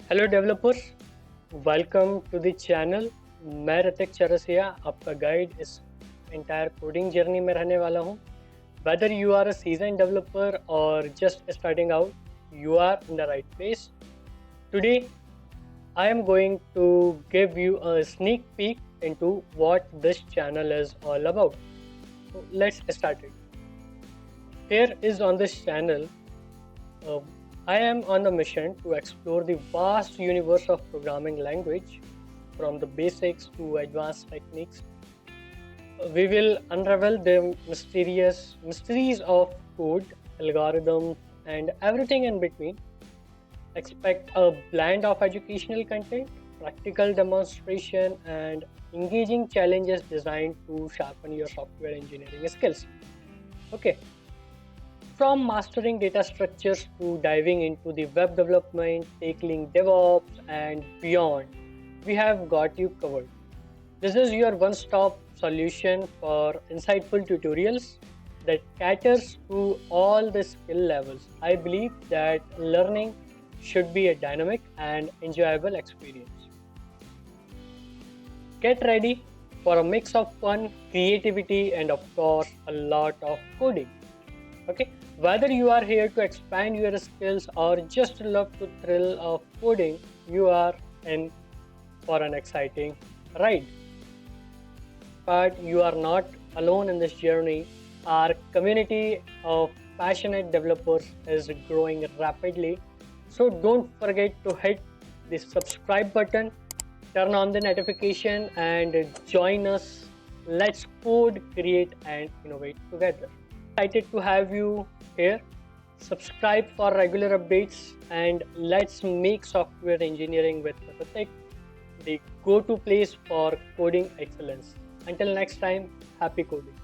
Hello developers, welcome to the channel. मैं ऋतिक चरसिया आपका guide इस एंटायर कोडिंग जर्नी में रहने वाला हूँ। Whether you are a seasoned developer और just starting out, you are in the right place. Today I am going to give you a sneak peek into what this channel is all about. So let's start it. Here is on this channel. Uh, I am on a mission to explore the vast universe of programming language, from the basics to advanced techniques. We will unravel the mysterious mysteries of code, algorithms, and everything in between. Expect a blend of educational content, practical demonstration, and engaging challenges designed to sharpen your software engineering skills. Okay, from mastering data structures to diving into the web development, tackling DevOps, and beyond, we have got you covered. This is your one stop solution for insightful tutorials that caters to all the skill levels. I believe that learning should be a dynamic and enjoyable experience. Get ready for a mix of fun, creativity, and of course, a lot of coding. Okay, whether you are here to expand your skills or just love the thrill of coding, you are in for an exciting ride. But you are not alone in this journey. Our community of passionate developers is growing rapidly. So don't forget to hit the subscribe button, turn on the notification, and join us. Let's code, create, and innovate together. Excited to have you here. Subscribe for regular updates, and let's make software engineering with Ritik the go-to place for coding excellence. Until next time, happy coding.